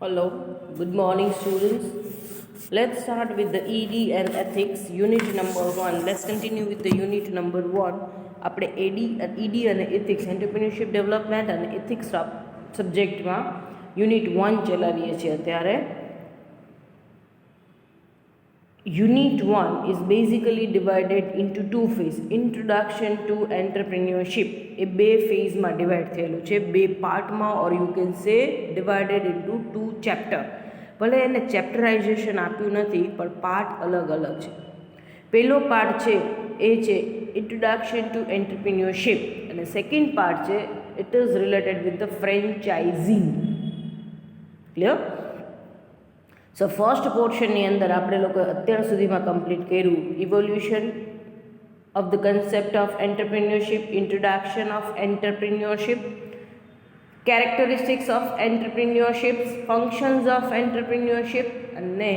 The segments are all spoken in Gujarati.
Hello, good morning, students. Let's start with the ED and ethics, unit number 1. Let's continue with the unit number 1. આપણે ED અને ethics, entrepreneurship development અને ethics સબ્જેક્ટમાં યુનિટ 1 ચલાવીએ છીએ અત્યારે. Unit 1 is basically divided into two phases. Introduction to entrepreneurship. એ બે ફેઝમાં ડિવાઈડ થયેલું છે, બે પાર્ટમાં, or you can say divided into two chapter. ભલે એને ચેપ્ટરાઇઝેશન આપ્યું નથી, પણ પાર્ટ અલગ અલગ છે. પહેલો પાર્ટ છે એ છે ઇન્ટ્રોડક્શન ટુ એન્ટરપ્રિન્યોરશિપ, અને સેકન્ડ પાર્ટ છે it is related with the franchising. Clear? So first પોર્શનની અંદર આપણે લોકો અત્યાર સુધીમાં કમ્પ્લીટ કર્યું evolution of the concept of entrepreneurship, introduction of entrepreneurship, characteristics of entrepreneurship, functions of entrepreneurship, અને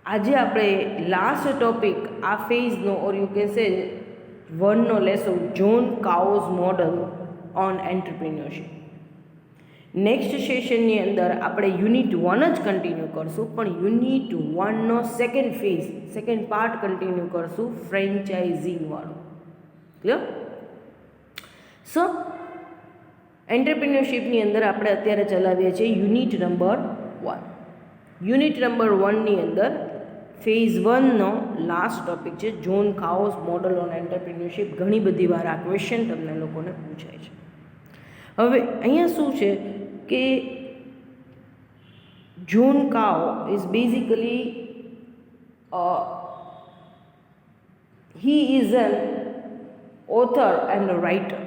આજે આપણે લાસ્ટ ટોપિક આ ફેઝનો ઓર યુ કે સે વનનો લેશું, John Kao's model on entrepreneurship. Next સેશનની અંદર આપણે યુનિટ 1 જ કન્ટિન્યુ કરશું, પણ યુનિટ 1નો second phase, second part continue કરશું, ફ્રેન્ચાઇઝિંગવાળું. ક્લિયર? સો એન્ટરપ્રિન્યોરશિપની અંદર આપણે અત્યારે ચલાવીએ છીએ યુનિટ નંબર 1. યુનિટ નંબર 1ની અંદર ફેઝ 1નો લાસ્ટ ટોપિક છે John Kao's model on entrepreneurship. ઘણી બધી વાર આ ક્વેશ્ચન તમને લોકોને પૂછાય છે. હવે અહીંયા શું છે કે John Kao is basically he is an author and a writer.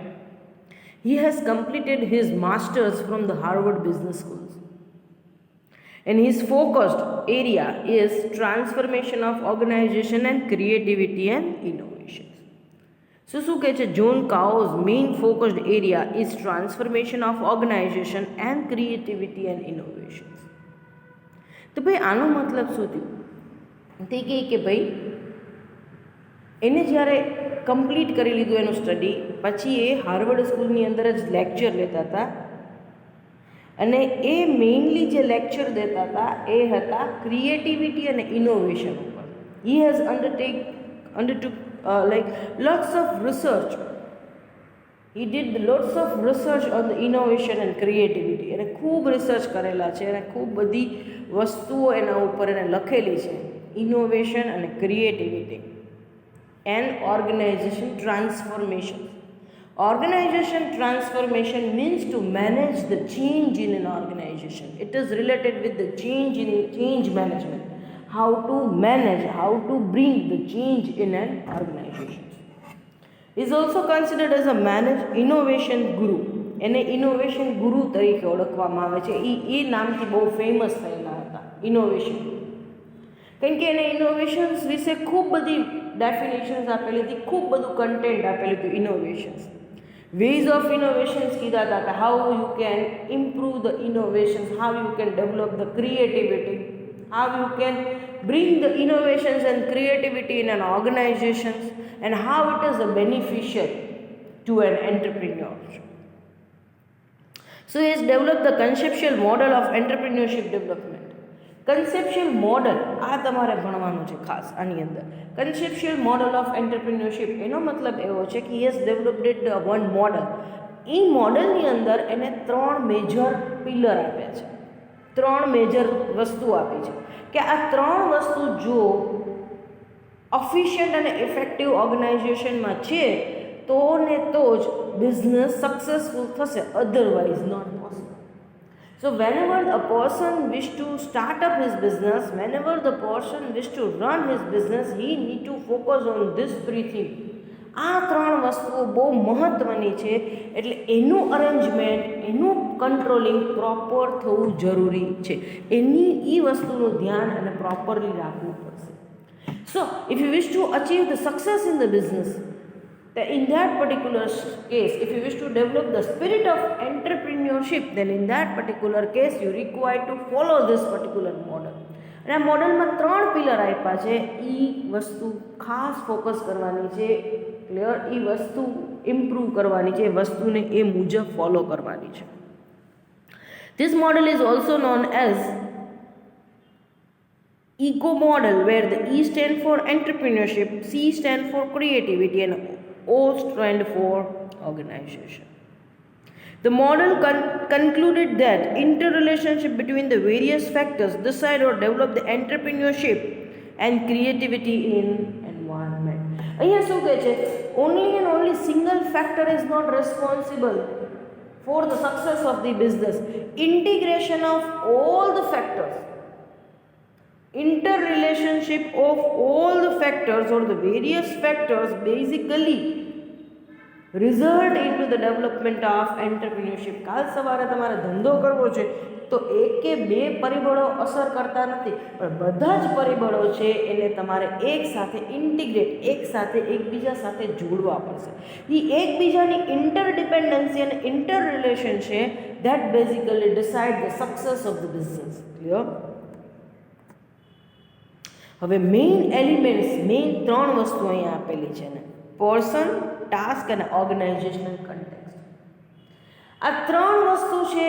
He has completed his masters from the Harvard Business Schools, and his focused area is transformation of organization and creativity and innovation. શું કહે છે? John Kao's main focused area is transformation of organization and creativity and innovation. તો ભાઈ આનો મતલબ શું થયું? તે કહે કે ભાઈ એને જ્યારે કમ્પ્લીટ કરી લીધું એનું સ્ટડી, પછી એ હાર્વર્ડ સ્કૂલની અંદર જ લેક્ચર લેતા હતા, અને એ મેઇનલી જે લેક્ચર દેતા હતા એ હતા ક્રિએટિવિટી અને ઇનોવેશન ઉપર. He has undertook lots of research. He did lots of research on the innovation and creativity. એને ખૂબ રિસર્ચ કરેલા છે, અને ખૂબ બધી વસ્તુઓ એના ઉપર એને લખેલી છે. ઇનોવેશન અને creativity and organization transformation. Organization transformation means to manage the change in an organization. It is related with the change management. How to manage, how to bring the change in an organization. He is also considered as a innovation guru. એને ઇનોવેશન ગુરુ તરીકે ઓળખવામાં આવે છે. એ નામથી બહુ ફેમસ થયેલા હતા, ઇનોવેશન. કારણ કે એને ઇનોવેશન્સ વિશે ખૂબ બધી ડેફિનેશન્સ આપેલી હતી, ખૂબ બધું કન્ટેન્ટ આપેલું હતું ઇનોવેશન્સ. વેઝ ઓફ ઇનોવેશન્સ કીધા હતા કે how you can improve the innovations, how you can develop the creativity, how you can bring the innovations and creativity in an organization, and how it is beneficial to an entrepreneur. So he has developed the conceptual model of entrepreneurship development. Conceptual model આ તમારે ભણવાનું છે ખાસ આની અંદર. Conceptual model of entrepreneurship એનો મતલબ એવો છે કે he has developed one model. એ મોડલની અંદર એને 3 મેજર પિલર આપ્યા છે, 3 મેજર વસ્તુ આપી છે કે આ 3 વસ્તુ જો ઓફિશિયન્ટ અને ઇફેક્ટિવ ઓર્ગેનાઇઝેશનમાં છે તો ને તો જ બિઝનેસ સક્સેસફુલ થશે, otherwise not possible. So whenever a person wish to start up his business, whenever the person wish to run his business, he need to focus on this 3 things. આ 3 વસ્તુઓ બહુ મહત્ત્વની છે. એટલે એનું અરેન્જમેન્ટ, એનું કંટ્રોલિંગ પ્રોપર થવું જરૂરી છે. એની એ વસ્તુનું ધ્યાન અને પ્રોપરલી રાખવું પડશે. સો if you wish two achieve the success in the business, in that particular case, if you wish to develop the spirit of entrepreneurship, then in that particular case you require to follow this particular model. અને આ મોડલમાં 3 પિલર આપ્યા છે. એ વસ્તુ ખાસ ફોકસ કરવાની છે. ક્લિયર? એ વસ્તુ ઇમ્પ્રૂવ કરવાની છે, વસ્તુને એ મુજબ ફોલો કરવાની છે. This model is also known as ECO model, where the E stand for entrepreneurship, C stand for creativity, and O stand for organization. The model concluded that interrelationship between the various factors decide or develop the entrepreneurship and creativity in environment. અહીંયા શું કહે છે? Only and only single factor is not responsible for the success of the business. Integration of all the factors, interrelationship of all the factors or the various factors basically result into the development of entrepreneurship. કાલ સવારે તમારે ધંધો કરવો છે તો એક કે બે પરિબળો અસર કરતા નથી, પણ બધા જ પરિબળો છે એને તમારે એક સાથે ઇન્ટિગ્રેટ, એક સાથે એકબીજા સાથે જોડવા પડશે. એ એકબીજાની ઇન્ટરડિપેન્ડન્સી અને ઇન્ટર રિલેશન છે that basically decide the success of the business. Clear? હવે મેઇન એલિમેન્ટ્સ, મેઇન ત્રણ વસ્તુ અહીંયા આપેલી છે ને, પર્સન, ટાસ્ક અને ઓર્ગેનાઇઝેશનલ કન્ટેક્સ્ટ. આ ત્રણ વસ્તુ છે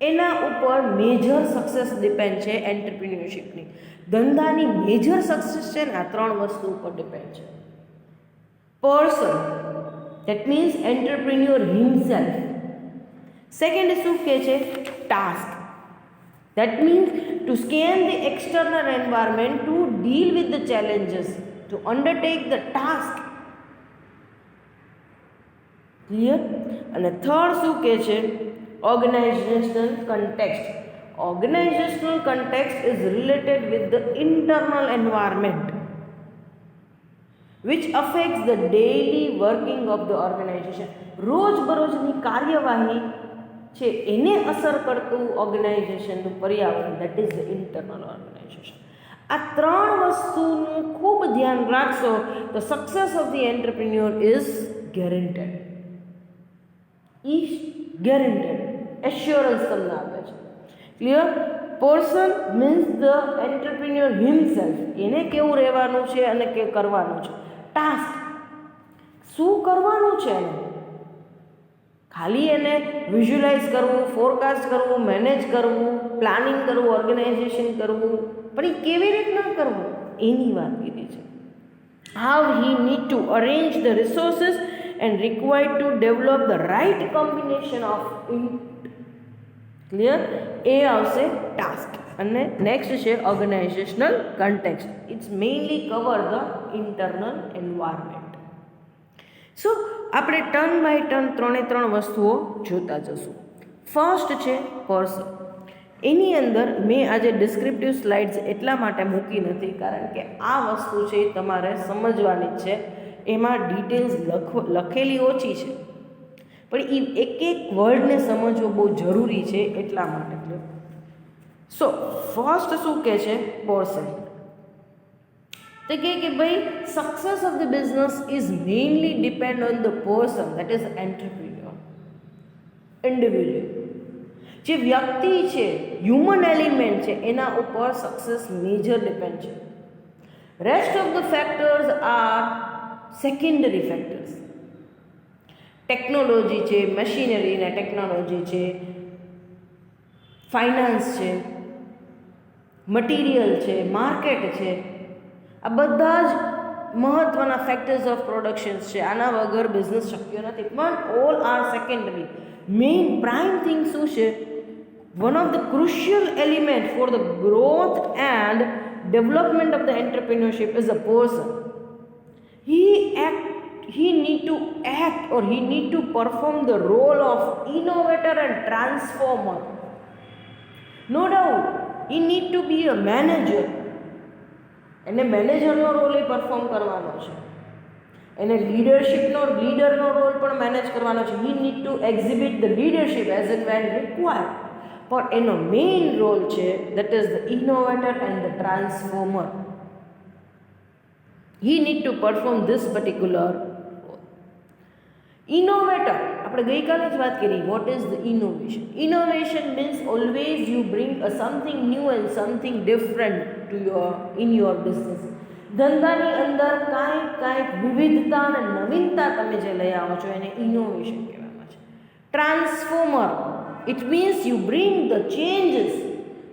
એના ઉપર મેજર સક્સેસ ડિપેન્ડ છે એન્ટરપ્રિન્યોરશિપની. ધંધાની મેજર સક્સેસ છે ને આ ત્રણ વસ્તુ ઉપર ડિપેન્ડ છે. Person, that means entrepreneur himself. Second શું કહે છે? Task. That means to scan the external environment, to deal with the challenges, to undertake the task. Clear? And the third શું કહે છે? Organizational context. Organizational context is related with the internal environment, which affects the daily working of the organization. રોજબરોજની કાર્યવાહી છે એને અસર કરતું ઓર્ગેનાઇઝેશનનું પર્યાવરણ, that is the internal organization. આ ત્રણ વસ્તુનું ખૂબ ધ્યાન રાખશો તો success of the entrepreneur is guaranteed. Guaranteed assurance તમને આપે છે. Clear? Person means the entrepreneur himself, એને કેવું રહેવાનું છે અને કે કરવાનું છે. ટાસ્ક, શું કરવાનું છે એને, ખાલી એને વિઝ્યુલાઇઝ કરવું, ફોરકાસ્ટ કરવું, મેનેજ કરવું, પ્લાનિંગ કરવું, ઓર્ગેનાઇઝેશન કરવું, પણ એ કેવી રીતના કરવું એની વાત કીધી છે. How he need to arrange the resources and required to develop the right combination of ઇન્ટ. ક્લિયર? એ આવશે ટાસ્ક. અને નેક્સ્ટ છે organizational context. It's mainly cover the internal environment. So આપણે ટર્ન બાય ટર્ન ત્રણ વસ્તુઓ જોતા જશું. ફર્સ્ટ છે પર્સન. એની અંદર મેં આજે ડિસ્ક્રિપ્ટિવ સ્લાઇડ્સ એટલા માટે મૂકી નથી કારણ કે આ વસ્તુ છે એ તમારે સમજવાની જ છે. એમાં ડિટેલ્સ લખેલી ઓછી છે, પણ એ એક એક વર્ડને સમજવો બહુ જરૂરી છે એટલા માટે. સો ફર્સ્ટ શું કહે છે? પર્સન. તો કહે કે ભાઈ success of the business is mainly depend on the person, that is entrepreneur, individual. જે વ્યક્તિ છે, હ્યુમન એલિમેન્ટ છે, એના ઉપર સક્સેસ મેજર ડિપેન્ડ છે. Rest of the factors are secondary factors. Technology છે, મશીનરી ને ટેકનોલોજી છે, ફાઇનાન્સ છે, મટીરિયલ છે, માર્કેટ છે, આ બધા જ મહત્ત્વના ફેક્ટર્સ ઓફ પ્રોડક્શન્સ છે. આના વગર બિઝનેસ શક્ય નથી, પણ all are secondary. Main prime thing શું છે? One of the crucial element for the growth and development of the entrepreneurship is a person. he need to act or he need to perform the role of innovator and transformer. No doubt he need to be a manager. એને મેનેજરનો રોલ એ પરફોર્મ કરવાનો છે, એને લીડરનો રોલ પણ મેનેજ કરવાનો છે. He need to exhibit the leadership as and when required, પણ એનો મેઇન રોલ છે that is the innovator and the transformer. He need to perform this particular role. Innovator, આપણે ગઈકાલે જ વાત કરી. What is the innovation? Innovation means always you bring a something new and something different to in your business. ધંધાની અંદર કાંઈક વિવિધતા અને નવીનતા તમે જે લઈ આવો છો એને ઇનોવેશન કહેવામાં છે. Transformer, It means you bring the changes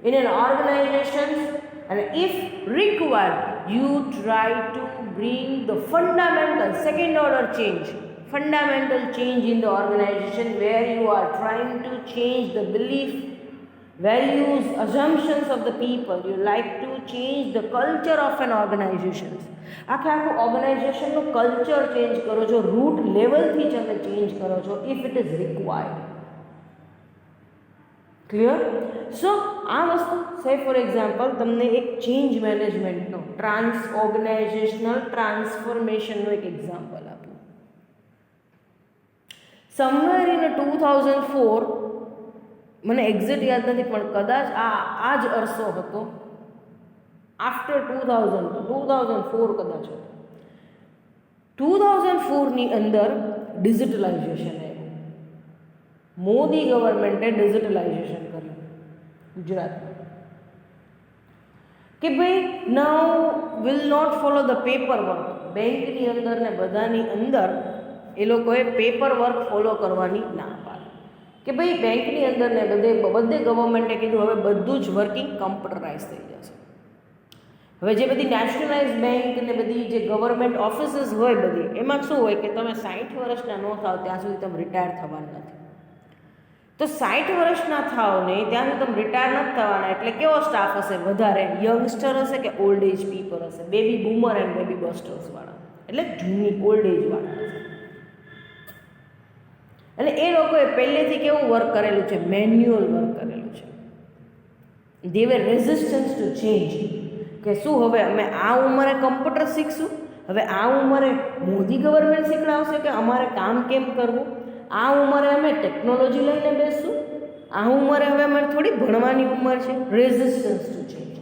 in an organization, and if required, you try to bring the fundamental second order change, fundamental change in the organization, where you are trying to change the belief, values, assumptions of the people. You like to change the culture of an organization. આખું ઓર્ગેનાઇઝેશનનું કલ્ચર ચેન્જ કરો છો, રૂટ લેવલથી તમે ચેન્જ કરો છો, if it is required. Clear? So આ વસ્તુ સે ફોર એક્ઝામ્પલ તમને એક ચેન્જ મેનેજમેન્ટનો ઓર્ગેનાઇઝેશનલ ટ્રાન્સફોર્મેશનનો એક એક્ઝામ્પલ આપું. સમવેર ઇન 2004, મને એક્ઝેક્ટ યાદ નથી પણ કદાચ આ જ અરસો હતો, આફ્ટર 2004 કદાચ હતો. 2004ની અંદર ડિજિટલાઇઝેશન આવ્યું. મોદી ગવર્મેન્ટે ડિજિટલાઇઝેશન કર્યું ગુજરાતમાં, કે ભાઈ now will not follow the paper work. બેંકની અંદર ને બધાની અંદર એ લોકોએ પેપર વર્ક ફોલો કરવાની ના પાડી, કે ભાઈ બેંકની અંદર ને બધે ગવર્મેન્ટે કીધું હવે બધું જ વર્કિંગ કમ્પ્યુટરાઇઝ થઈ જશે. હવે જે બધી નેશનલાઇઝ બેંક ને બધી જે ગવર્મેન્ટ ઓફિસીસ હોય બધી, એમાં શું હોય કે તમે 60 વર્ષના ન થાવ ત્યાં સુધી તમે રિટાયર થવાના નથી. તો 60 વર્ષના થાવ નહીં ત્યાં સુધી તમે રિટાયર નથી થવાના. એટલે કેવો સ્ટાફ હશે? વધારે યંગસ્ટર હશે કે ઓલ્ડ એજ પીપલ હશે? બેબી બૂમર એન્ડ બેબી બસ્ટર્સ વાળા, એટલે જૂની ઓલ્ડ એજ વાળા હશે. અને એ લોકોએ પહેલેથી કેવું વર્ક કરેલું છે? મેન્યુઅલ વર્ક કરેલું છે. દે વેર રેઝિસ્ટન્સ ટુ ચેન્જ, કે શું હવે અમે આ ઉંમરે કમ્પ્યુટર શીખશું? હવે આ ઉંમરે મોદી ગવર્મેન્ટ શીખડાવશે કે અમારે કામ કેમ કરવું? આ ઉંમરે અમે ટેકનોલોજી લઈને બેસશું? આ ઉંમરે હવે અમારે થોડી ભણવાની ઉંમર છે. Resistance to change.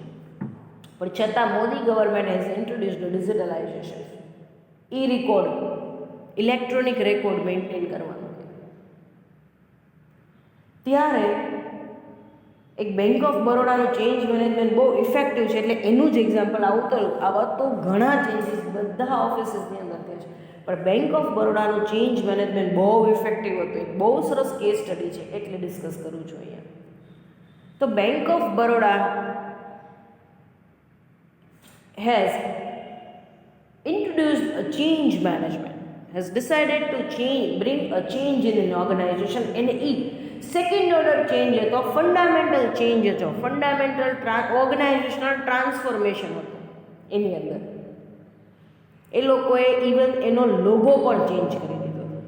પણ છતાં Modi government has introduced digitalisation, E record, electronic record maintain કરવાનું. ત્યારે એક બેંક ઓફ બરોડાનું ચેન્જ મેનેજમેન્ટ બહુ ઇફેક્ટિવ છે, એટલે એનું જ એક્ઝામ્પલ આવતું. આવા તો ઘણા ચેન્જીસ બધા ઓફિસીસની અંદર થયા છે, પણ બેંક ઓફ બરોડાનું ચેન્જ મેનેજમેન્ટ બહુ ઇફેક્ટિવ હતું. એક બહુ સરસ કેસ સ્ટડી છે, એટલે ડિસ્કસ કરું છું અહીંયા. તો bank of Baroda has introduced a change management, has decided to bring a change in an organization, and second order change હતો, ફંડામેન્ટલ ચેન્જ હતો, ફંડામેન્ટલ ઓર્ગેનાઇઝેશનલ ટ્રાન્સફોર્મેશન હતો. એની અંદર એ લોકોએ ઇવન એનો લોગો પણ ચેન્જ કરી દીધો હતો.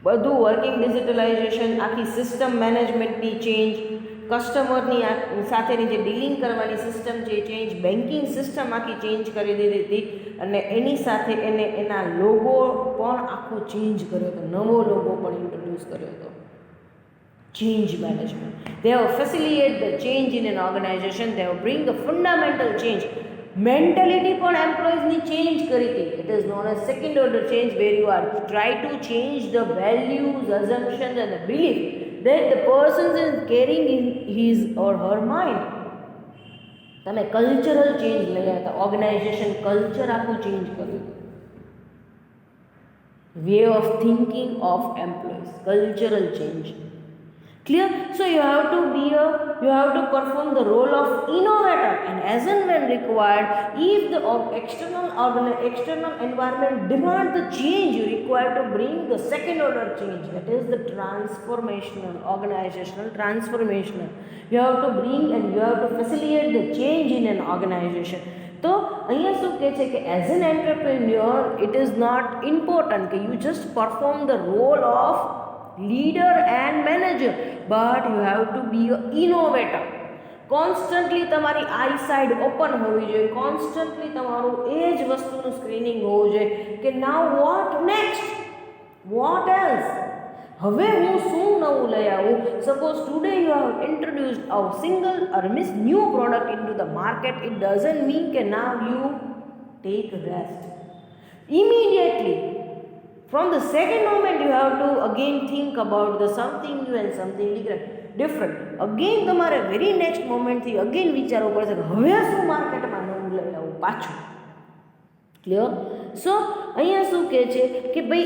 બધું વર્કિંગ ડિજિટલાઇઝેશન, આખી સિસ્ટમ મેનેજમેન્ટની ચેન્જ, કસ્ટમરની સાથેની જે ડીલિંગ કરવાની સિસ્ટમ છે એ ચેન્જ, બેન્કિંગ સિસ્ટમ આખી ચેન્જ કરી દીધી હતી. અને એની સાથે એના લોગો પણ આખો ચેન્જ કર્યો હતો, નવો લોગો પણ ઇન્ટ્રોડ્યુસ કર્યો હતો. Change management, they have facilitate the change in an organization, they have bring the fundamental change. Mentality પણ એમ્પ્લોઈઝની ચેન્જ કરી હતી. It is known as second order change, where you are try to change the values, assumptions and the belief that the person is carrying in his or her mind. તમે કલ્ચરલ ચેન્જ લઈ આવ્યા હતા. ઓર્ગેનાઇઝેશન કલ્ચર આખું ચેન્જ કર્યું. Way of thinking of employees, cultural change. Clear? So you have to perform the role of innovator, and as and when required, if the external environment demand the change, you require to bring the second order change, that is the transformational, organizational transformational. You have to bring and you have to facilitate the change in an organization. તો અહીંયા શું કહે છે કે as an entrepreneur it is not important કે you just perform the role of leader and manager, but you have to be an innovator. Constantly તમારી આઈ સાઇડ ઓપન હોવી જોઈએ, કોન્સ્ટન્ટલી તમારું એ જ વસ્તુનું સ્ક્રીનિંગ હોવું જોઈએ કે now what next, what else, હવે હું શું નવું લઈ આવું. Suppose today you have introduced a single or new product in to the market, it doesn't mean કે now you take rest immediately. From the second moment you have to again think about the something new and something different. Again તમારે વેરી નેક્સ્ટ મોમેન્ટથી અગેન વિચારવું પડશે કે હવે શું માર્કેટમાં નવું લઈ આવું પાછું. ક્લિયર? સો અહીંયા શું કહે છે કે ભાઈ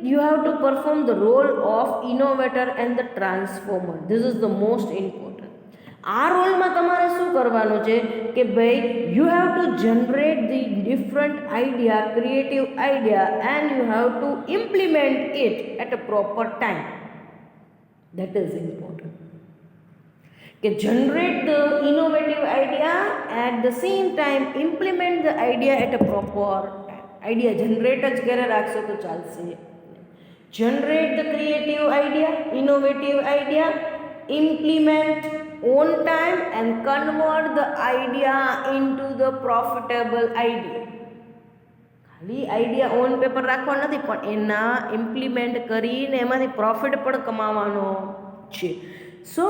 you have to perform the role of innovator and the transformer. This is the most important. આ રોલમાં તમારે શું કરવાનું છે કે ભાઈ you have to generate the different idea, creative idea, and you have to implement it at a proper time. That is important. કે generate the innovative idea, at the same time implement the idea at a proper time. Idea generate જ કરે રાખશો તો ચાલશે. Generate the creative idea, innovative idea, implement on time and convert the idea into the profitable idea. ખાલી આઈડિયા ઓન પેપર રાખવા નથી, પણ એના ઇમ્પ્લિમેન્ટ કરીને એમાંથી પ્રોફિટ પણ કમાવાનો છે. સો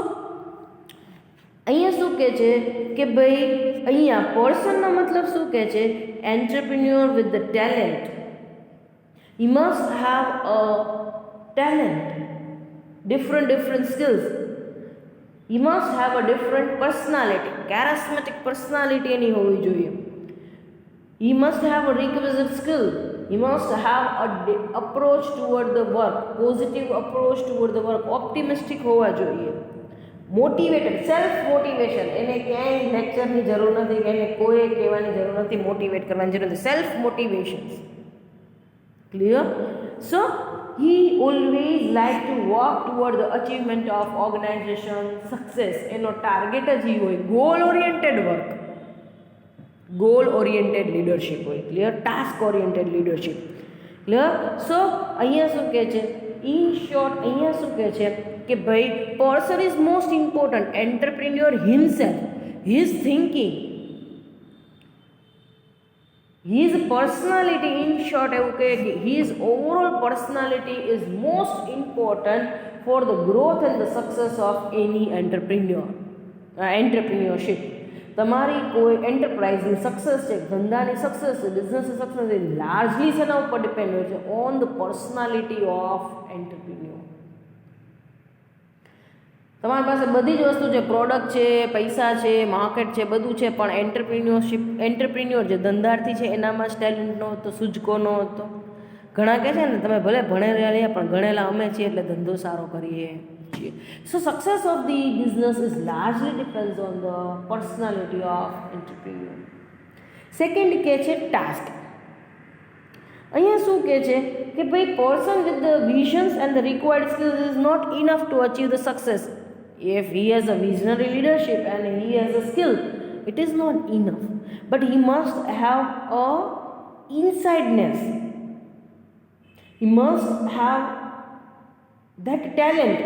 અહીંયા શું કહે છે કે ભાઈ અહીંયા પર્સનનો મતલબ શું કહે છે? Entrepreneur with the talent. He must have a talent, different skills. He must have a different personality, charismatic personality એની હોવી જોઈએ. He must have a requisite skill. He must have a approach toward the work, positive approach toward the work, optimistic હોવા જોઈએ. Motivated, self motivation. એને ક્યાંય લેક્ચરની જરૂર નથી, એને કોઈ કહેવાની જરૂર નથી, મોટિવેટ કરવાની જરૂર નથી. Self motivation. Clear? So he always like to work toward the achievement of organization success. એનો ટાર્ગેટ જ ઈ હોય. Goal oriented work, goal oriented leadership હોય. Clear? Task oriented leadership. Clear? So અહીંયા શું કહે છે? ઇન શોર્ટ અહીંયા શું કહે છે કે ભાઈ person is most important. Entrepreneur himself, his thinking, his personality, in short એવું કહે કે his overall personality is most important for the growth and the success of any entrepreneurship. તમારી કોઈ એન્ટરપ્રાઇઝની સક્સેસ છે, ધંધાની સક્સેસ છે, બિઝનેસની સક્સેસ છે, લાર્જલી શેના ઉપર ડિપેન્ડ હોય છે? On the personality of entrepreneur. તમારી પાસે બધી જ વસ્તુ છે, પ્રોડક્ટ છે, પૈસા છે, માર્કેટ છે, બધું છે, પણ એન્ટરપ્રિન્યોર જે ધંધાર્થી છે એનામાં જ ટેલેન્ટ ન હતો, સૂઝકો ન હતો. ઘણા કહે છે ને તમે ભલે ભણેલા રહ્યા પણ ગણેલા અમે છીએ એટલે ધંધો સારો કરીએ છીએ. So success of the business is largely depends on the personality of entrepreneur. Second કહે છે ટાસ્ક. અહીંયા શું કહે છે કે ભાઈ person with the visions and the required skills is not enough to achieve the success. If he has a visionary leadership and he has a skill, it is not enough. But he must have a insideness. He must have that talent.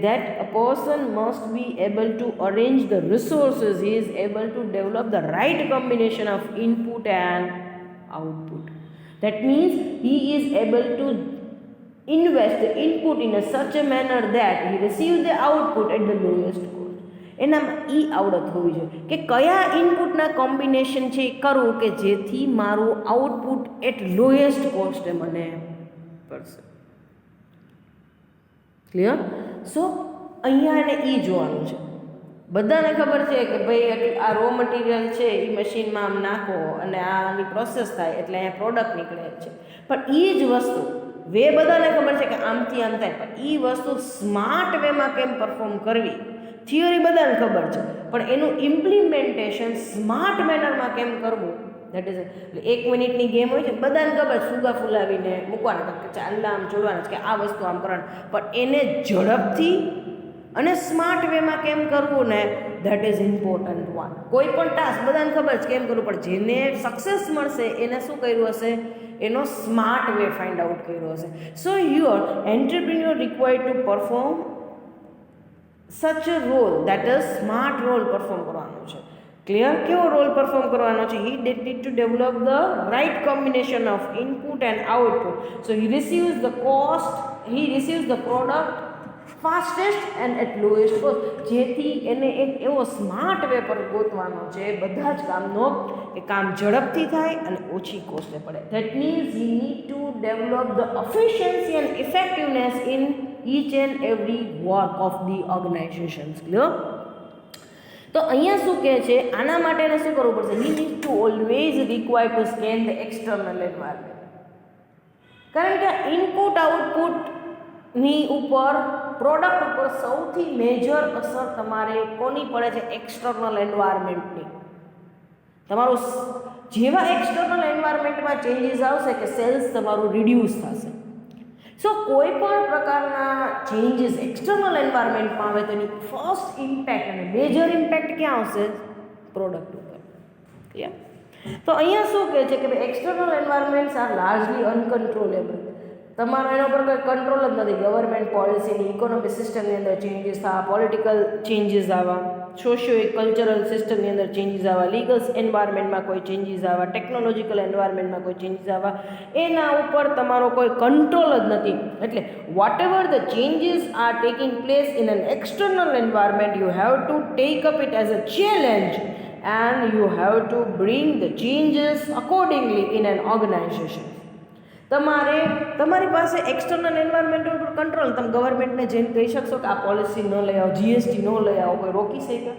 That a person must be able to arrange the resources. He is able to develop the right combination of input and output. That means he is able to invest the input in such a manner that he receives the output at the lowest cost. એનામાં એ આવડત હોવી જોઈએ કે કયા ઇનપુટના કોમ્બિનેશન છે એ કરવું કે જેથી મારું આઉટપુટ એટ લોએસ્ટ કોસ્ટે મને પડશે. ક્લિયર? સો અહીંયા એને એ જોવાનું છે. બધાને ખબર છે કે ભાઈ આ રો મટીરિયલ છે એ મશીનમાં આમ નાખો અને આની પ્રોસેસ થાય એટલે અહીંયા પ્રોડક્ટ નીકળે છે. પણ એ જ વસ્તુ વે બધાને ખબર છે કે આમથી આમ થાય, પણ એ વસ્તુ સ્માર્ટ વેમાં કેમ પરફોર્મ કરવી થિયરી બધાને ખબર છે, પણ એનું ઇમ્પ્લિમેન્ટેશન સ્માર્ટ મેનરમાં કેમ કરવું દેટ ઇઝ. એટલે 1 મિનિટની ગેમ હોય છે, બધાને ખબર ફુગા ફુલાવીને મૂકવાના કે ચાંદલા આમ જોડવાના છે કે આ વસ્તુ આમ કરવાનું, પણ એને ઝડપથી અને સ્માર્ટ વેમાં કેમ કરવું ને દેટ ઇઝ ઇમ્પોર્ટન્ટ વન. કોઈ પણ ટાસ્ક બધાને ખબર છે કેમ કરવું, પણ જેને સક્સેસ મળશે એને શું કર્યું હશે? એનો સ્માર્ટ વે ફાઇન્ડ આઉટ કર્યો હશે. So your entrepreneur required to perform such a role that is smart role perform કરવાનો છે. ક્લિયર? કેવો રોલ પરફોર્મ કરવાનો છે? He need to develop the right combination of input and output. So he receives the cost, he receives the product fastest and at lowest cost. જેથી એને એક એવો સ્માર્ટ વે પર ગોતવાનો છે બધા જ કામનો કે કામ ઝડપથી થાય અને ઓછી કોસ્ટે પડે. That means he need to develop the efficiency and effectiveness in each and every work of the organisations. Clear? તો અહીંયા શું કહે છે? આના માટે એને શું કરવું પડશે? He need to always require to scan the external environment. કારણ કે ઇનપુટ આઉટપુટની ઉપર પ્રોડક્ટ ઉપર સૌથી મેજર અસર તમારે કોની પડે છે? એક્સટર્નલ એન્વાયરમેન્ટની. તમારું જેવા એક્સટર્નલ એન્વાયરમેન્ટમાં ચેન્જીસ આવશે કે સેલ્સ તમારું રિડ્યુસ થશે. સો કોઈ પણ પ્રકારના ચેન્જીસ એક્સટર્નલ એન્વાયરમેન્ટમાં આવે તો એની ફર્સ્ટ ઇમ્પેક્ટ અને મેજર ઇમ્પેક્ટ ક્યાં આવશે? પ્રોડક્ટ ઉપર. ક્લિયર? તો અહીંયા શું કહે છે કે ભાઈ એક્સટર્નલ એન્વાયરમેન્ટ્સ આર લાર્જલી અનકન્ટ્રોલેબલ. તમારો એના પર કોઈ કંટ્રોલ જ નથી. ગવર્મેન્ટ પોલિસીની, ઇકોનોમિક સિસ્ટમની અંદર ચેન્જીસ થવા, પોલિટિકલ ચેન્જીસ આવવા, સોશિયો કલ્ચરલ સિસ્ટમની અંદર ચેન્જીસ આવવા, લીગલ એન્વાયરમેન્ટમાં કોઈ ચેન્જીસ આવવા, ટેકનોલોજીકલ એન્વાયરમેન્ટમાં કોઈ ચેન્જીસ આવવા, એના ઉપર તમારો કોઈ કંટ્રોલ જ નથી. એટલે whatever the changes are taking place in an external environment, you have to take up it as a challenge and you have to bring the changes accordingly in an organization. તમારી પાસે એક્સટર્નલ એન્વાયરમેન્ટ ઉપર કંટ્રોલ. તમે ગવર્મેન્ટને જઈને કહી શકશો કે આ પોલિસી ન લઈ આવો, જીએસટી ન લઈ આવો, કોઈ રોકી શકે?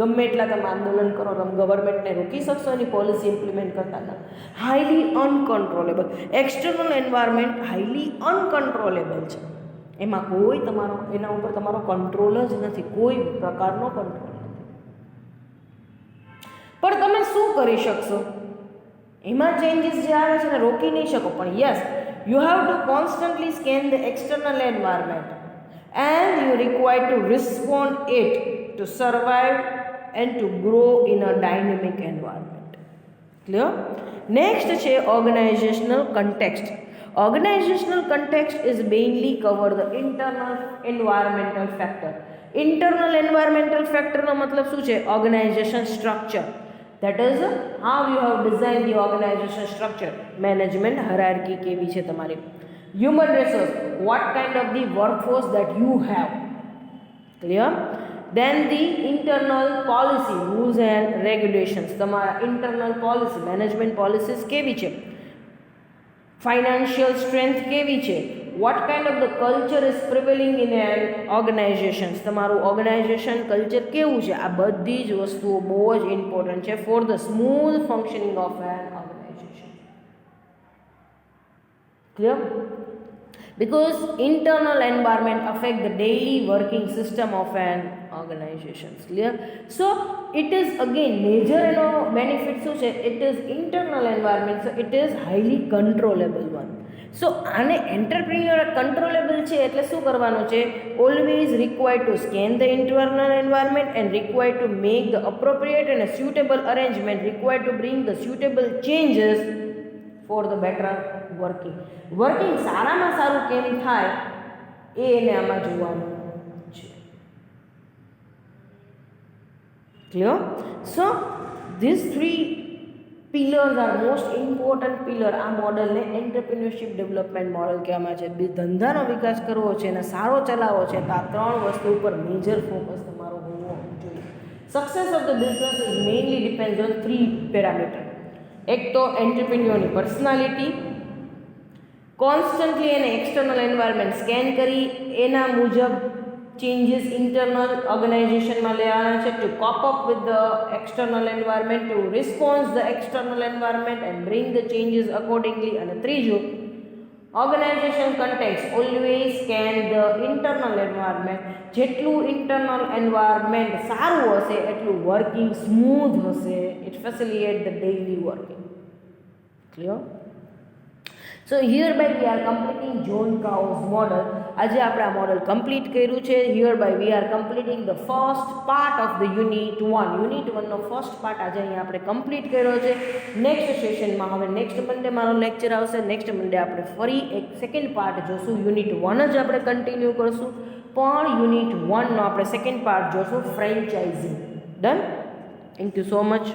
ગમે એટલા તમે આંદોલન કરો, તમે ગવર્મેન્ટને રોકી શકશો એની પોલિસી ઇમ્પ્લિમેન્ટ કરતા? ના. હાઈલી અનકન્ટ્રોલેબલ. એક્સટર્નલ એન્વાયરમેન્ટ હાઈલી અનકન્ટ્રોલેબલ છે. એમાં કોઈ તમારો એના ઉપર તમારો કંટ્રોલ જ નથી, કોઈ પ્રકારનો કંટ્રોલ. પણ તમે શું કરી શકશો? એમાં ચેન્જીસ જે આવે છે ને રોકી નહીં શકો. પણ yes, you have to constantly scan the external environment and you require to respond it to survive and to grow in a dynamic environment. Clear? Next છે organizational context. Organizational context is mainly cover the internal environmental factor. Internal environmental ફેક્ટરનો મતલબ શું છે? Organization structure. That is how you have designed the organization structure. Management hierarchy કેવી છે તમારી? Human resource, what kind of the workforce that you have. Clear? Then the internal policy, rules and regulations. તમારા internal policy, management policies કેવી છે? Financial strength કેવી છે? What kind of the culture is prevailing in an organization? તમારું ઓર્ગેનાઇઝેશન કલ્ચર કેવું છે? આ બધી જ વસ્તુઓ બહુ જ ઇમ્પોર્ટન્ટ છે for the smooth functioning of an organization. Clear? Because internal environment affect the daily working system of an organization. Clear? So it is again major benefit શું છે? It is internal environment, so it is highly controllable one. સો આને એન્ટરપ્રિન્યોર કંટ્રોલેબલ છે એટલે શું કરવાનું છે? Always required to scan the internal environment and required to make the appropriate and suitable arrangement, required to bring the suitable changes for the better working. Working સારામાં સારું કેમ થાય એને આમાં જોવાનું છે. Clear? So this three pillars are most important pillar. આ મોડલને એન્ટરપ્રિન્યોરશિપ ડેવલપમેન્ટ મોડલ કહેવામાં છે. ધંધાનો વિકાસ કરવો છે અને સારો ચલાવવો છે તો આ ત્રણ વસ્તુ ઉપર મેજર ફોકસ તમારો હોવો જોઈએ. Success of the business is mainly depends on 3 parameter. એક તો એન્ટરપ્રિન્યોરની પર્સનાલિટી, કોન્સ્ટન્ટલી એને એક્સટર્નલ એન્વાયરમેન્ટ સ્કેન કરી એના મુજબ ચેન્જીસ ઇન્ટરનલ ઓર્ગેનાઇઝેશનમાં લેવાના છે to cope up with the external environment, to response the external environment and bring the changes accordingly. અને ત્રીજું, organization contexts always scan the internal environment. જેટલું ઇન્ટરનલ એન્વાયરમેન્ટ સારું હશે એટલું વર્કિંગ સ્મૂથ હશે. It facilitate the daily working. Clear? So hereby we are completing John Kao's model. આજે આપણે આ મોડલ કમ્પ્લીટ કર્યું છે. Hereby we are completing the first part of the unit 1. Unit 1નો ફર્સ્ટ પાર્ટ આજે અહીંયા આપણે કમ્પ્લીટ કર્યો છે. નેક્સ્ટ સેશનમાં હવે નેક્સ્ટ મંડે મારો લેક્ચર આવશે. નેક્સ્ટ મંડે આપણે ફરી એક સેકન્ડ પાર્ટ જોશું. યુનિટ 1 જ આપણે કન્ટિન્યુ કરશું, પણ યુનિટ 1નો આપણે સેકન્ડ પાર્ટ જોશું, franchising. Done? Thank you so much.